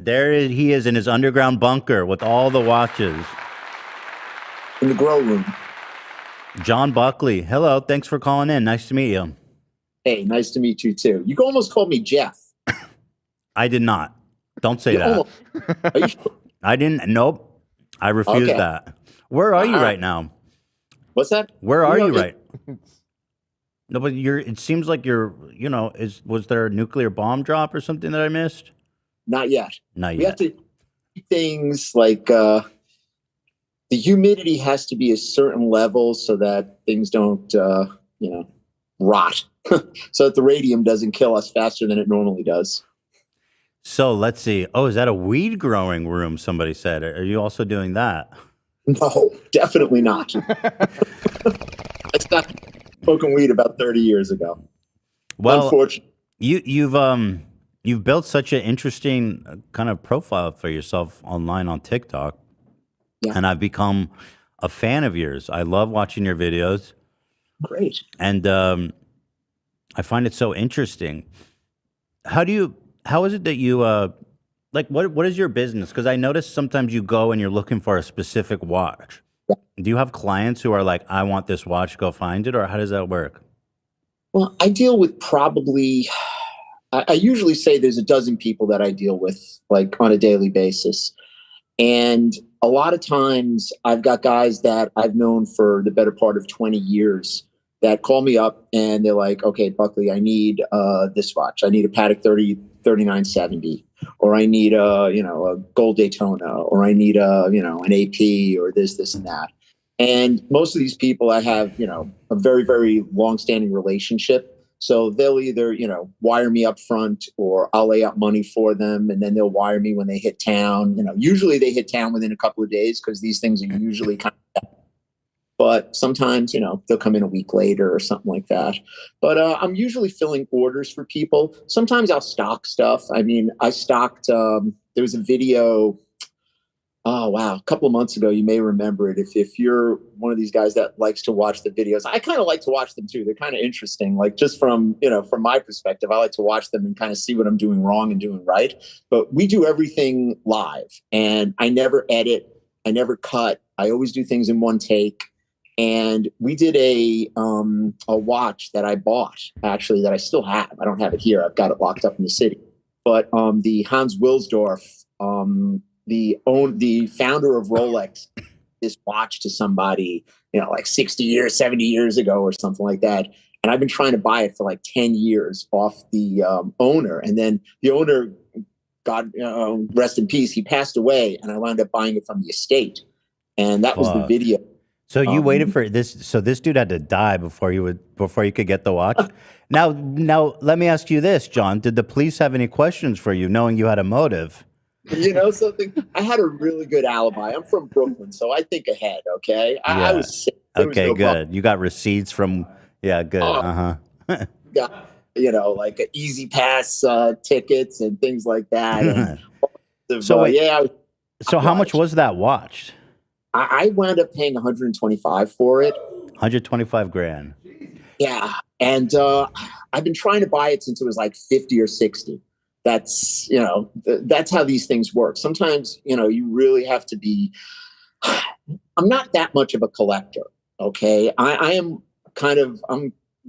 He is in his underground bunker with all the watches. In the grow room. John Buckley. Hello. Thanks for calling in. Nice to meet you. Hey, nice to meet you too. You almost called me Jeff. I did not. Don't say that. Are you sure? I didn't. Nope. I refuse that. Where are you right now? What's that? Where are you right? No, but it seems like was there a nuclear bomb drop or something that I missed? Not yet. Not yet. We have to do things like the humidity has to be a certain level so that things don't, rot. So that the radium doesn't kill us faster than it normally does. So let's see. Oh, is that a weed growing room? Somebody said. Are you also doing that? No, definitely not. I stopped smoking weed about 30 years ago. Well, unfortunately, you've built such an interesting kind of profile for yourself online on TikTok, and I've become a fan of yours. I love watching your videos. Great. And I find it so interesting. How is it that you what is your business? Because I notice sometimes you go and you're looking for a specific watch. Do you have clients who are like, I want this watch, go find it, or how does that work? Well, I deal with I usually say there's a dozen people that I deal with like on a daily basis. And a lot of times I've got guys that I've known for the better part of 20 years that call me up and they're like, okay, Buckley, I need this watch. I need a Patek 3970, or I need a gold Daytona, or I need an AP, or this and that. And most of these people I have, a very, very long-standing relationship. So they'll either, wire me up front, or I'll lay out money for them, and then they'll wire me when they hit town. Usually they hit town within a couple of days because these things are usually kind of, but sometimes, they'll come in a week later or something like that. But I'm usually filling orders for people. Sometimes I'll stock stuff. I mean, I stocked, there was a video. Oh, wow. A couple of months ago, you may remember it. If you're one of these guys that likes to watch the videos, I kind of like to watch them too. They're kind of interesting. Like just from my perspective, I like to watch them and kind of see what I'm doing wrong and doing right. But we do everything live, and I never edit. I never cut. I always do things in one take. And we did a watch that I bought, actually, that I still have. I don't have it here. I've got it locked up in the city. But the Hans Wilsdorf, the founder of Rolex, this watch to somebody, like 60 years, 70 years ago or something like that. And I've been trying to buy it for like 10 years off the owner. And then the owner, God rest in peace, he passed away, and I wound up buying it from the estate. And that was the video. So you waited for this. So this dude had to die before you could get the watch. Now, let me ask you this, John. Did the police have any questions for you, knowing you had a motive? You know something? I had a really good alibi. I'm from Brooklyn, so I think ahead. Okay, I was sick. Okay, good. Problem. You got receipts from. Yeah, good. Got like an Easy Pass tickets and things like that. And so how much was that watch? I wound up paying 125 for it. 125 grand. Yeah, and I've been trying to buy it since it was like 50 or 60. That's that's how these things work. Sometimes you really have to be. I'm not that much of a collector. Okay, I'm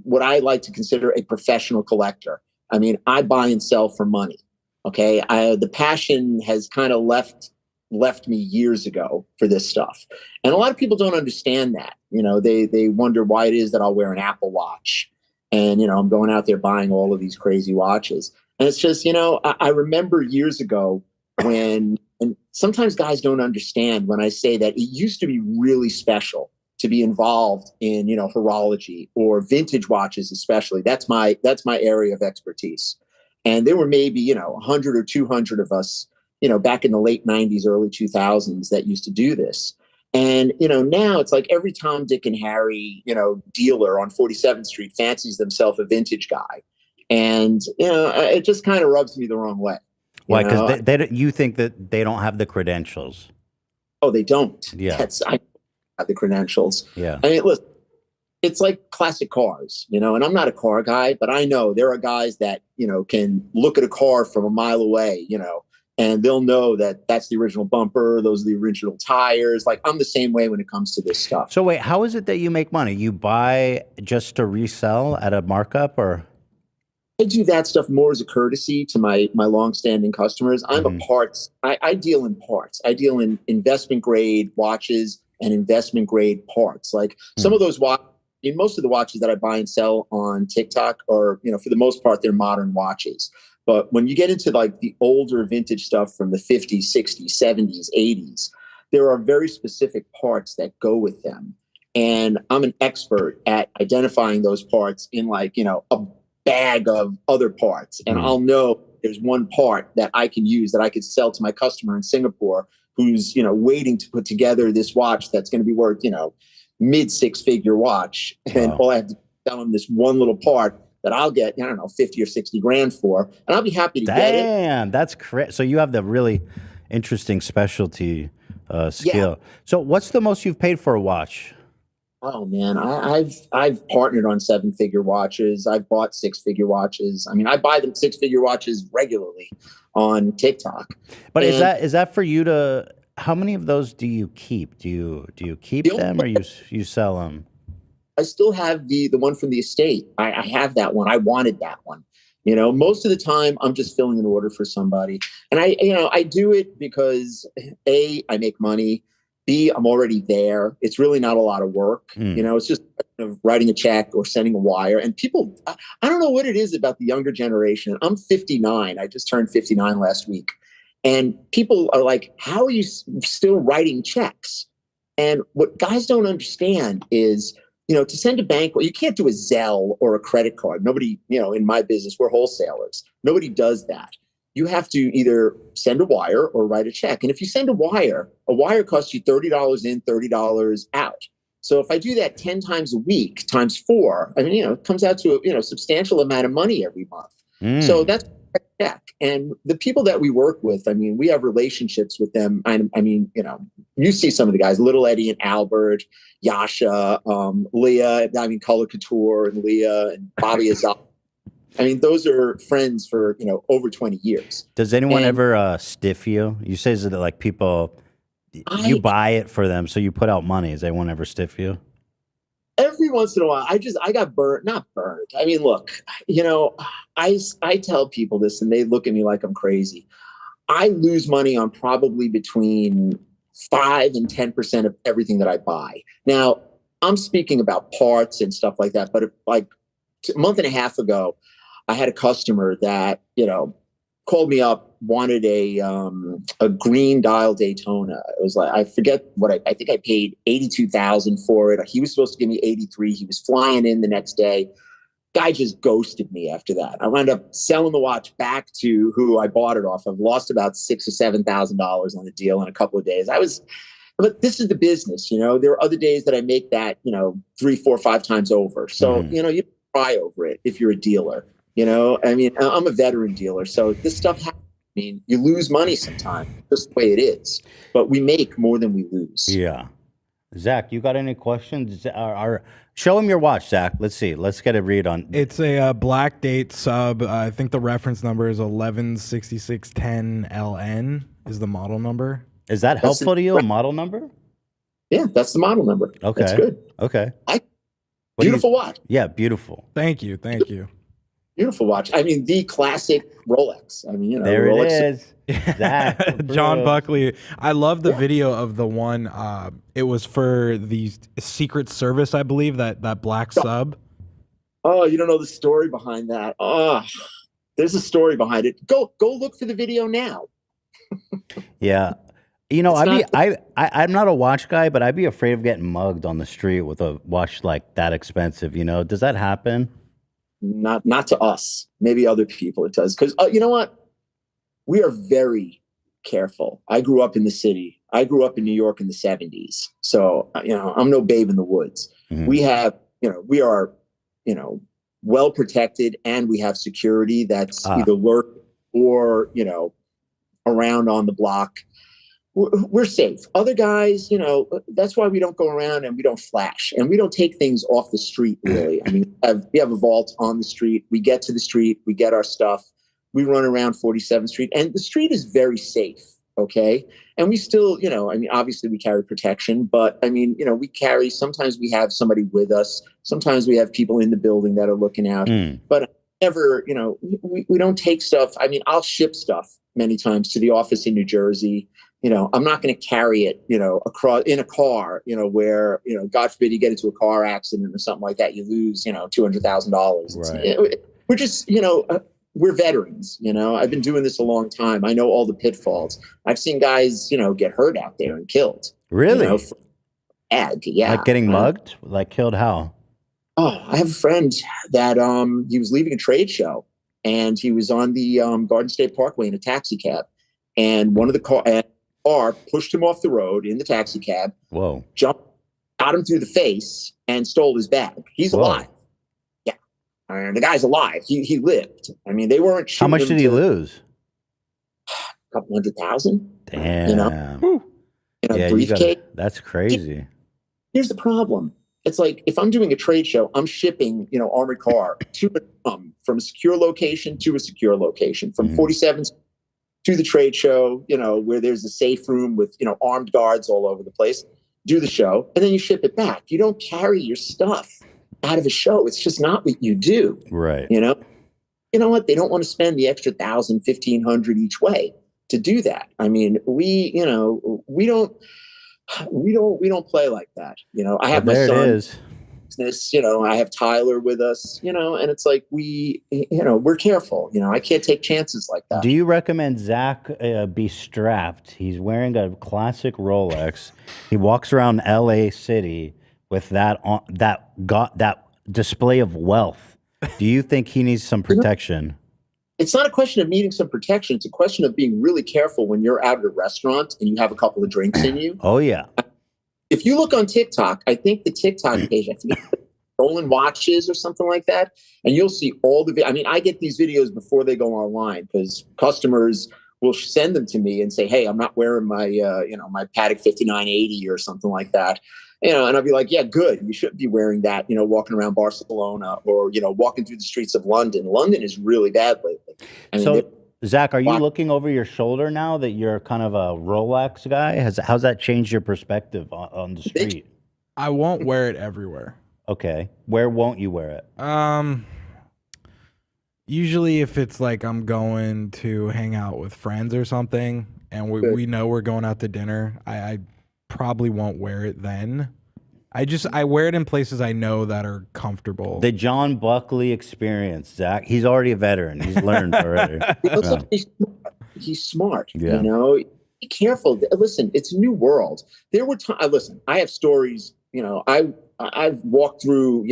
what I like to consider a professional collector. I mean, I buy and sell for money. Okay, the passion has kind of left me years ago for this stuff, and a lot of people don't understand that. They wonder why it is that I'll wear an Apple Watch, and I'm going out there buying all of these crazy watches. And it's just, I remember years ago and sometimes guys don't understand when I say that it used to be really special to be involved in, horology or vintage watches, especially. That's my area of expertise. And there were maybe, 100 or 200 of us, back in the late 90s, early 2000s that used to do this. And, now it's like every Tom, Dick, and Harry, dealer on 47th Street fancies themselves a vintage guy. And, it just kind of rubs me the wrong way. Why? Because you think that they don't have the credentials. Oh, they don't. Yeah. I have the credentials. Yeah. I mean, listen, it's like classic cars, and I'm not a car guy, but I know there are guys that, can look at a car from a mile away, and they'll know that that's the original bumper. Those are the original tires. Like, I'm the same way when it comes to this stuff. So wait, how is it that you make money? You buy just to resell at a markup, or? I do that stuff more as a courtesy to my longstanding customers. I'm a Mhm. parts. I deal in parts. I deal in investment grade watches and investment grade parts. Like, some of those watches, most of the watches that I buy and sell on TikTok are, for the most part, they're modern watches. But when you get into like the older vintage stuff from the 50s, 60s, 70s, 80s, there are very specific parts that go with them. And I'm an expert at identifying those parts in, like, a bag of other parts. And I'll know there's one part that I can use that I could sell to my customer in Singapore who's, waiting to put together this watch that's going to be worth, mid six-figure watch. And all I have to tell them this one little part that I'll get, I don't know, 50 or 60 grand for, and I'll be happy to get it. Damn, that's crazy. So you have the really interesting specialty skill. Yeah. So what's the most you've paid for a watch? Oh man, I've partnered on seven-figure watches. I've bought six-figure watches. I mean, I buy them six-figure watches regularly on TikTok. But And is that for you to? How many of those do you keep? Do you keep them, or you sell them? I still have the one from the estate. I have that one. I wanted that one. Most of the time I'm just filling an order for somebody, and I do it because A, I make money. B, I'm already there. It's really not a lot of work. It's just writing a check or sending a wire. And people, I don't know what it is about the younger generation. I'm 59. I just turned 59 last week. And people are like, how are you still writing checks? And what guys don't understand is, to send a bank, you can't do a Zelle or a credit card. Nobody, in my business, we're wholesalers. Nobody does that. You have to either send a wire or write a check. And if you send a wire costs you $30 in, $30 out. So if I do that 10 times a week times 4, I mean, it comes out to a substantial amount of money every month. So that's a check. And the people that we work with, I mean, we have relationships with them. I mean, you see some of the guys, Little Eddie and Albert, Yasha, Leah, Color Couture and Leah and Bobby Azal. I mean, those are friends for, over 20 years. Does anyone ever stiff you? You say that like people, you buy it for them, so you put out money. Does anyone ever stiff you? Every once in a while, I got burnt, not burnt. I mean, look, I tell people this and they look at me like I'm crazy. I lose money on probably between 5 and 10% of everything that I buy. Now, I'm speaking about parts and stuff like that, but like a month and a half ago, I had a customer that, called me up, wanted a green dial Daytona. It was like, I forget what I think I paid 82,000 for it. He was supposed to give me 83. He was flying in the next day. Guy just ghosted me after that. I wound up selling the watch back to who I bought it off of. Lost about $6,000 or $7,000 on the deal in a couple of days. But this is the business, There are other days that I make that, 3, 4, 5 times over. So, you cry over it if you're a dealer. I mean, I'm a veteran dealer, so this stuff happens. I mean, you lose money sometimes, just the way it is. But we make more than we lose. Yeah. Zach, you got any questions? Show him your watch, Zach. Let's see. Let's get a read on. It's a black date sub. I think the reference number is 116610LN is the model number. Is that helpful to you? A model number? Yeah, that's the model number. Okay. That's good. Okay. Beautiful watch. Yeah, beautiful. Thank you. Thank you. Beautiful watch. I mean, the classic Rolex. I mean, there Rolex. It is. Zach, John Buckley. I love the video of the one. It was for the Secret Service, I believe, that black sub. Oh, you don't know the story behind that. Oh, there's a story behind it. Go look for the video now. Yeah. I'm not a watch guy, but I'd be afraid of getting mugged on the street with a watch like that expensive. Does that happen? Not to us. Maybe other people it does. Because you know what? We are very careful. I grew up in the city. I grew up in New York in the 70s. So, I'm no babe in the woods. Mm-hmm. We have, we are, well protected, and we have security that's either lurk or, around on the block. We're safe. Other guys, that's why we don't go around and we don't flash and we don't take things off the street, really. I mean, we have a vault on the street. We get to the street, we get our stuff. We run around 47th Street, and the street is very safe. Okay. And we still, I mean, obviously we carry protection, but I mean, sometimes we have somebody with us. Sometimes we have people in the building that are looking out, but never, we don't take stuff. I mean, I'll ship stuff many times to the office in New Jersey. I'm not going to carry it, across in a car, where, God forbid you get into a car accident or something like that. You lose, $200,000. Right. We're just, we're veterans, I've been doing this a long time. I know all the pitfalls. I've seen guys, get hurt out there and killed. Really? Yeah. Like getting mugged? Like killed how? Oh, I have a friend that he was leaving a trade show, and he was on the Garden State Parkway in a taxi cab, and one of the car pushed him off the road in the taxi cab. Whoa. Got him through the face and stole his bag. He's alive. And the guy's alive. He lived. I mean, they weren't shooting. How much did he lose? A couple $100,000. Damn. Briefcase. That's crazy. Here's the problem. It's like if I'm doing a trade show, I'm shipping, armored car from a secure location to a secure location, from 47th to the trade show, where there's a safe room with, armed guards all over the place. Do the show, and then you ship it back. You don't carry your stuff out of a show. It's just not what you do. Right. You know what? They don't want to spend the extra $1,000, $1,500 each way to do that. I mean, we don't play like that. I have my son. Business, I have Tyler with us, and it's like we're careful. I can't take chances like that. Do you recommend Zach be strapped? He's wearing a classic Rolex. He walks around LA City with that display of wealth. Do you think he needs some protection? It's not a question of needing some protection. It's a question of being really careful when you're out at a restaurant and you have a couple of drinks in you. Oh, yeah. If you look on TikTok, I think the TikTok page, I think stolen watches or something like that, and you'll see all the. I mean, I get these videos before they go online because customers will send them to me and say, "Hey, I'm not wearing my, my Patek 5980 or something like that," and I'll be like, "Yeah, good. You shouldn't be wearing that, walking around Barcelona or walking through the streets of London. London is really bad lately." I mean, Zach, are you looking over your shoulder now that you're kind of a Rolex guy? How's that changed your perspective on the street? I won't wear it everywhere. Okay. Where won't you wear it? Usually if it's like I'm going to hang out with friends or something and we know we're going out to dinner, I probably won't wear it then. I wear it in places I know that are comfortable. The John Buckley experience, Zach. He's already a veteran. He's learned already. He's smart. Yeah. Be careful. Listen, it's a new world. There were times. Listen, I have stories. I've walked through.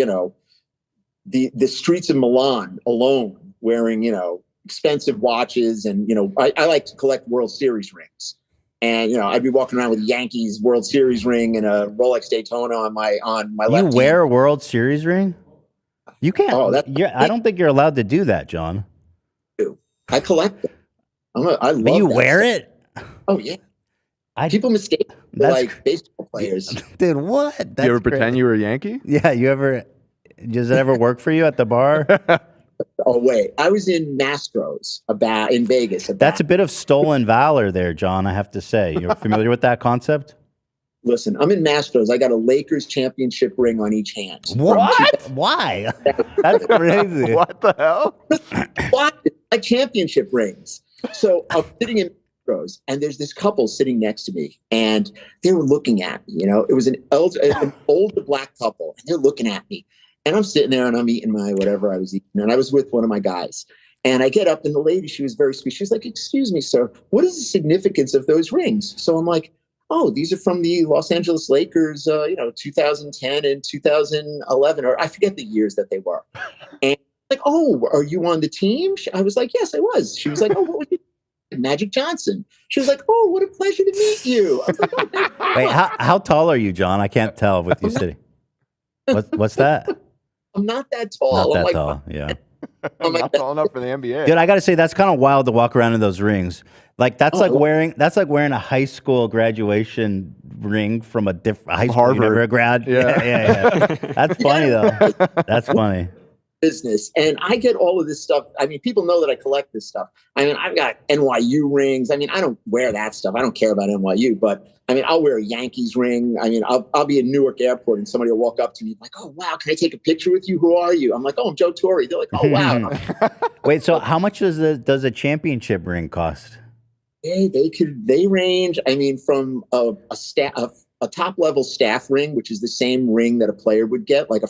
The streets of Milan alone, wearing expensive watches, and I like to collect World Series rings. And I'd be walking around with a Yankees World Series ring and a Rolex Daytona on my left. You wear a World Series ring? You can't. I don't think you're allowed to do that, John. I collect them. I love. But you that wear stuff. it? Oh yeah. People mistake me like baseball players. Dude, what? You ever pretend you were a Yankee? Yeah. Does it ever work for you at the bar? Oh wait, I was in Mastro's in Vegas. That's a bit of stolen valor there, John, I have to say. You're familiar with that concept? Listen, I'm in Mastro's. I got a Lakers championship ring on each hand. What? Why? That's crazy. What the hell? Why? Like championship rings. So I'm sitting in Mastro's, and there's this couple sitting next to me, and they were looking at me. It was an older black couple, and they're looking at me. And I'm sitting there and I'm eating my whatever I was eating. And I was with one of my guys. And I get up and the lady, she was very sweet. She was like, "Excuse me, sir, what is the significance of those rings?" So I'm like, "Oh, these are from the Los Angeles Lakers, 2010 and 2011, or I forget the years that they were." And like, "Oh, are you on the team?" I was like, "Yes, I was." She was like, "Oh, what was you?" Magic Johnson. She was like, "Oh, what a pleasure to meet you." I was like, "Oh, wait, how tall are you, John? I can't tell with you sitting. What's that? I'm not that tall. Not that tall, yeah. I'm not tall enough for the NBA. Dude, I gotta say that's kind of wild to walk around in those rings. Like that's like wearing a high school graduation ring from a different high school. Harvard. You never grad. Yeah. That's funny though. That's funny. business. And I get all of this stuff. I mean, people know that I collect this stuff. I mean, I've got NYU rings. I mean, I don't wear that stuff. I don't care about NYU, but I mean, I'll wear a Yankees ring. I mean, I'll be in Newark Airport and somebody will walk up to me like, "Oh, wow, can I take a picture with you? Who are you?" I'm like, "Oh, I'm Joe Torre." They're like, "Oh, wow." Wait, so how much does a championship ring cost? They range. I mean, from a top level staff ring, which is the same ring that a player would get, like a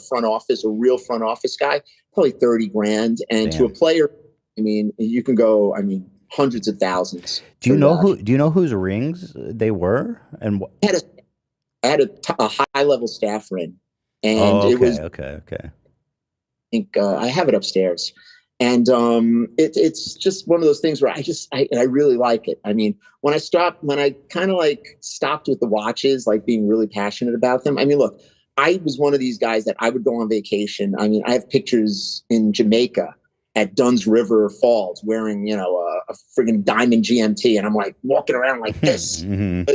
real front office guy, probably 30 grand. And Damn. to a player, I mean, you can go, I mean, hundreds of thousands. Do you know whose rings they were? And I had a high level staff ring, and okay, it was okay. I think I have it upstairs. And it's just one of those things where I really like it. I mean, when I kind of like stopped with the watches, like being really passionate about them. I mean, look, I was one of these guys that I would go on vacation. I mean, I have pictures in Jamaica at Dunn's River Falls wearing, a friggin' diamond GMT. And I'm like walking around like this. You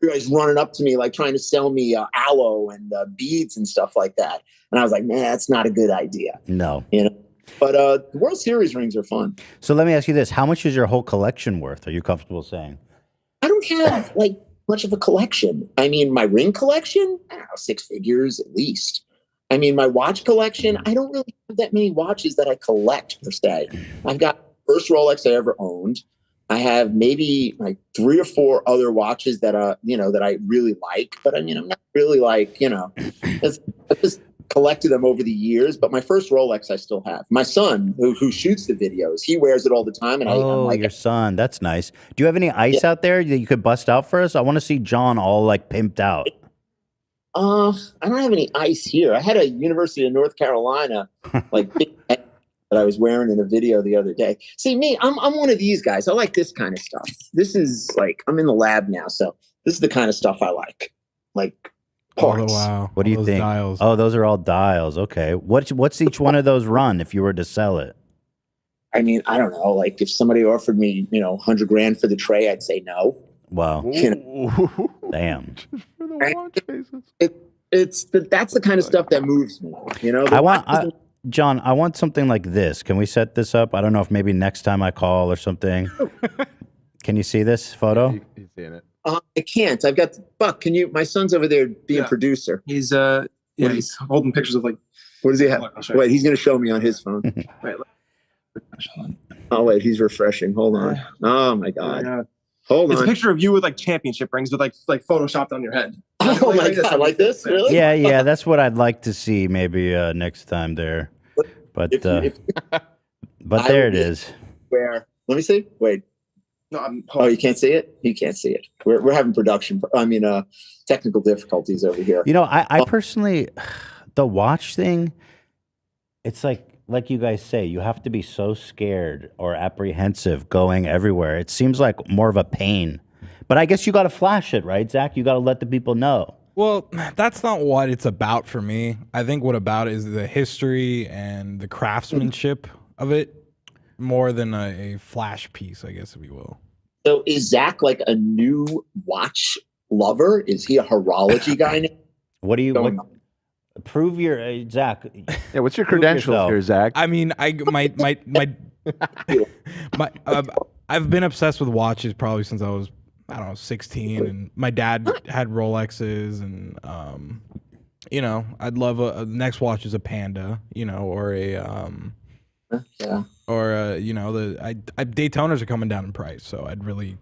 guys running up to me, like trying to sell me aloe and beads and stuff like that. And I was like, man, that's not a good idea. No. But the World Series rings are fun. So let me ask you this. How much is your whole collection worth? Are you comfortable saying? I don't have like much of a collection. I mean, my ring collection, I don't know, 6 figures at least. I mean, my watch collection, I don't really have that many watches that I collect per se. I've got the first Rolex I ever owned. I have maybe like 3 or 4 other watches that that I really like. But I mean, I'm not really like, I just collected them over the years. But my first Rolex I still have. My son, who shoots the videos, he wears it all the time. And I'm like, your son, that's nice. Do you have any ice out there that you could bust out for us? I want to see John all like pimped out. I don't have any ice here. I had a University of North Carolina like that I was wearing in a video the other day. See me, I'm one of these guys. I like this kind of stuff. This is like I'm in the lab now, so this is the kind of stuff I like. Like parts. Oh, wow. What do you think? Dials. Oh, those are all dials. Okay. What's each one of those run if you were to sell it? I mean, I don't know. Like if somebody offered me, 100 grand for the tray, I'd say no. Wow. Damn. That's the kind of stuff that moves me. John, I want something like this. Can we set this up? I don't know if maybe next time I call or something. Can you see this photo? He's seeing it. I can't. I've got Buck. Can you? My son's over there being producer. He's he's holding pictures of like. What does he have? Wait, he's going to show me on his phone. Wait, oh wait, he's refreshing. Hold on. Oh my God. Hold it's on. a picture of you with like championship rings with like photoshopped on your head. Oh my God, like this? Really? Yeah, that's what I'd like to see maybe next time there. But but there it is. Where? Let me see. Wait. No, you can't see it? You can't see it. We're having technical difficulties over here. I personally, the watch thing, it's like you guys say, you have to be so scared or apprehensive going everywhere. It seems like more of a pain. But I guess you got to flash it, right, Zach? You got to let the people know. Well, that's not what it's about for me. I think what about it is the history and the craftsmanship of it more than a flash piece, I guess, if you will. So is Zach like a new watch lover? Is he a horology guy now? What do you prove your Zach? Yeah, what's your credentials here, Zach? I mean, I've been obsessed with watches probably since I was 16, and my dad had Rolexes, and I'd love the next watch is a Panda, or a Daytonas are coming down in price, so I'd really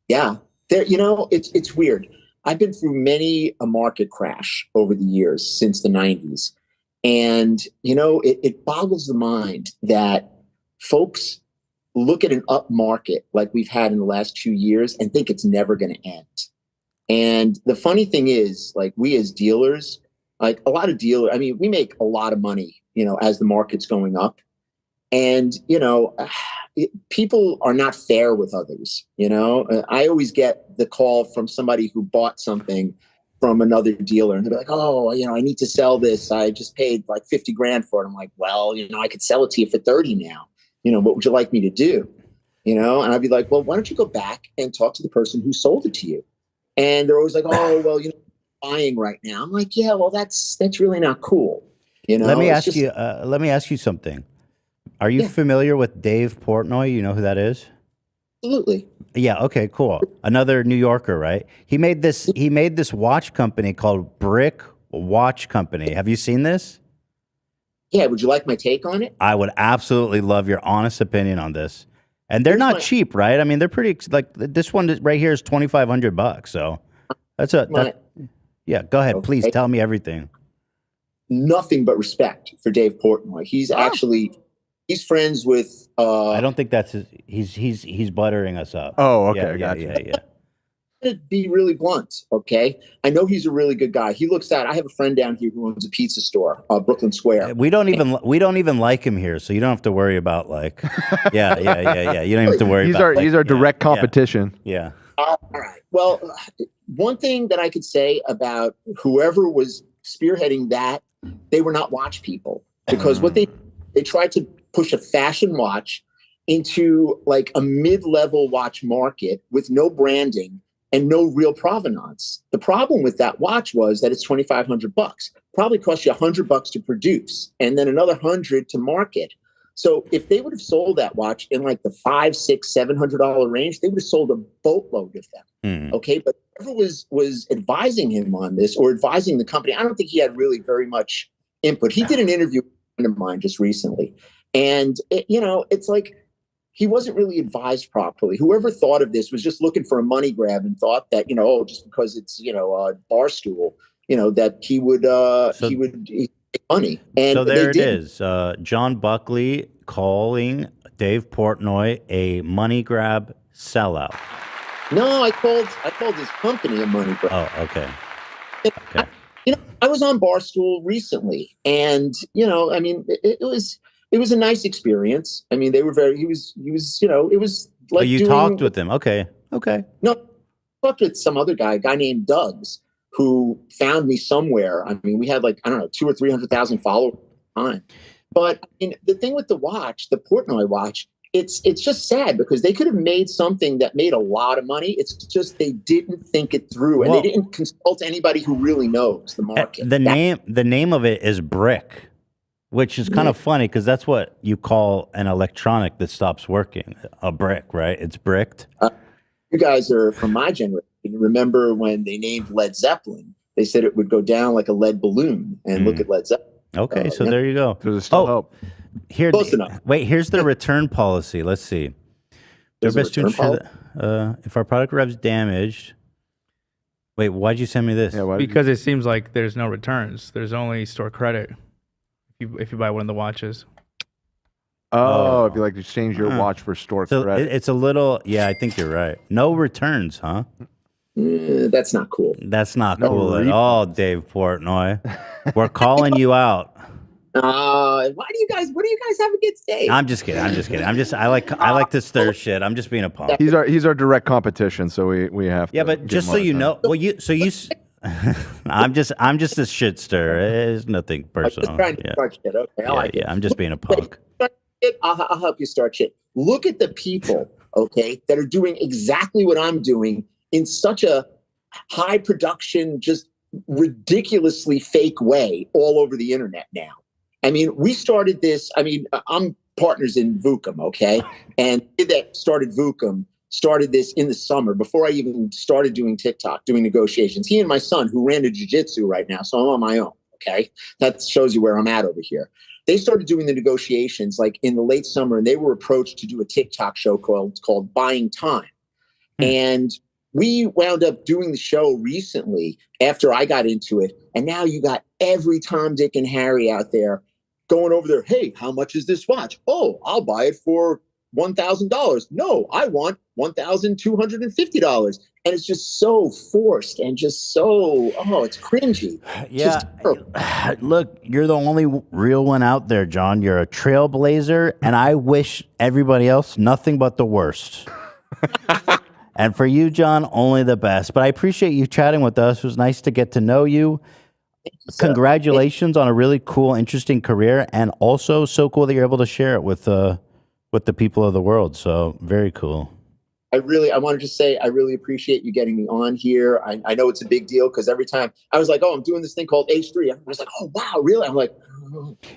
it's weird. I've been through many a market crash over the years since the 90s, and it boggles the mind that folks look at an up market like we've had in the last 2 years and think it's never going to end. And the funny thing is, like, we as dealers, like a lot of dealers, I mean, we make a lot of money, as the market's going up. And, people are not fair with others. I always get the call from somebody who bought something from another dealer, and they're like, oh, I need to sell this. I just paid like 50 grand for it. I'm like, well, I could sell it to you for 30 now. What would you like me to do? And I'd be like, well, why don't you go back and talk to the person who sold it to you? And they're always like, oh, well, buying right now. I'm like, yeah, well, that's really not cool. You know, Let me it's ask just you. Let me ask you something. Are you Yeah. familiar with Dave Portnoy? You know who that is? absolutely. Yeah. Okay. Cool. Another New Yorker, right? He made this. He made this watch company called Brick Watch Company. Have you seen this? Yeah, would you like my take on it? I would absolutely love your honest opinion on this. And they're Here's not my cheap, right? I mean, they're pretty like this one right here is $2,500. So my yeah. Go ahead, please okay. tell me everything. Nothing but respect for Dave Portnoy. Oh. He's friends with I don't think that's his. He's buttering us up. Oh, okay, Yeah. gotcha. Yeah. to be really blunt, okay? I know he's a really good guy. He looks at I have a friend down here who owns a pizza store, Brooklyn Square. We don't even like him here, so you don't have to worry about like, yeah. You don't have to worry. He's our direct competition. Yeah. All right. Well, one thing that I could say about whoever was spearheading that, they were not watch people, because what they tried to push a fashion watch into like a mid-level watch market with no branding and no real provenance. The problem with that watch was that it's $2,500. Probably cost you $100 to produce, and then another 100 to market. So if they would have sold that watch in like the $500, $600, $700 range, they would have sold a boatload of them. Okay, but whoever was advising him on this or advising the company, I don't think he had really very much input. He did an interview with a friend of mine just recently, and it's like he wasn't really advised properly. Whoever thought of this was just looking for a money grab and thought that just because it's Barstool, that he would make money. And So there it didn't. is. John Buckley calling Dave Portnoy a money grab sellout. No, I called his company a money grab. Oh, okay. I was on Barstool recently, and I mean, it was a nice experience. I mean, they were he was it was like you talked with him. Okay. No, I talked with some other guy, a guy named Doug's, who found me somewhere. I mean, we had like, I don't know, 200,000 or 300,000 followers at the time. But I mean, the thing with the watch, the Portnoy watch, it's just sad because they could have made something that made a lot of money. It's just they didn't think it through, and they didn't consult anybody who really knows the market. The name of it is Brick, which is kind of funny because that's what you call an electronic that stops working, a brick, right? It's bricked. You guys are from my generation. Remember when they named Led Zeppelin? They said it would go down like a lead balloon, and look at Led Zeppelin. Okay, so there you go. There's still hope. Here, Close enough. Wait, here's the return policy. Let's see. There's a best to return ensure that if our product revs damaged. Wait, why'd you send me this? Yeah, because it seems like there's no returns. There's only store credit if you buy one of the watches. Oh, if you like to exchange your watch for store credit. It's a little. Yeah, I think you're right. No returns, huh? That's not cool. That's not cool at all, Dave Portnoy. We're calling you out. What do you guys have against Dave? I'm just kidding. I like to stir shit. I'm just being a punk. He's our direct competition, so we have to. Yeah, but just so you know, I'm just a shit stirrer. It's nothing personal. I'm just trying to start shit. Okay, I'm just being a punk. I'll help you start shit. Look at the people, okay, that are doing exactly what I'm doing in such a high production, just ridiculously fake way all over the internet now. I mean, we started this. I mean, I'm partners in Vucom, okay? And that started Vucom, started this in the summer before I even started doing TikTok, doing negotiations. He and my son, who ran to jiu-jitsu right now, so I'm on my own, okay? That shows you where I'm at over here. They started doing the negotiations like in the late summer, and they were approached to do a TikTok show called Buying Time. And we wound up doing the show recently after I got into it. And now you got every Tom, Dick, and Harry out there going over there. Hey, how much is this watch? Oh, I'll buy it for $1,000. No, I want $1,250. And it's just so forced and just so, it's cringy. Yeah. Look, you're the only real one out there, John. You're a trailblazer, and I wish everybody else nothing but the worst. And for you, John, only the best. But I appreciate you chatting with us. It was nice to get to know you. Congratulations on a really cool, interesting career, and also so cool that you're able to share it with the people of the world. So very cool. I wanted to say I really appreciate you getting me on here. I know it's a big deal because every time I was like, I'm doing this thing called H3. I was like, oh wow, really? I'm like,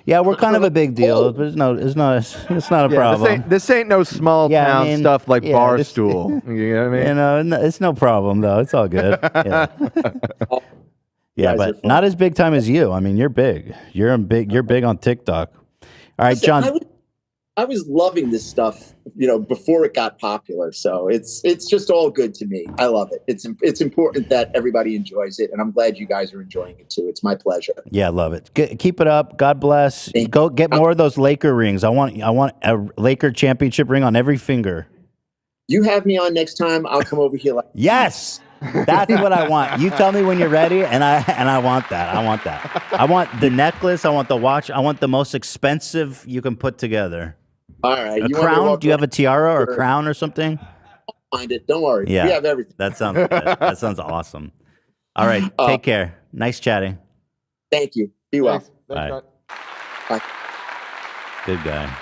Yeah, we're kind of a big deal, but it's not a problem. This ain't no small Yeah, I town mean, stuff like yeah, Barstool. You know what I mean? You know, it's no problem though. It's all good. Yeah. Yeah, guys are but fun. not as big time as you. I mean, you're big. You're big on TikTok. All right, Listen, John. I was loving this stuff, before it got popular. So it's just all good to me. I love it. It's important that everybody enjoys it, and I'm glad you guys are enjoying it too. It's my pleasure. Yeah, love it. Keep it up. God bless. Thank Go get more of those Laker rings. I want a Laker championship ring on every finger. You have me on next time. I'll come over here. Yes. That's what I want. You tell me when you're ready, and I want that. I want that. I want the necklace. I want the watch. I want the most expensive you can put together. All right. A crown? Do you have a tiara or a crown or something? Find it. Don't worry. Yeah. We have everything. That sounds good. That sounds awesome. All right. Take care. Nice chatting. Thank you. Be well. Bye. Bye. Good guy.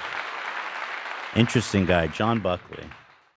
Interesting guy, John Buckley.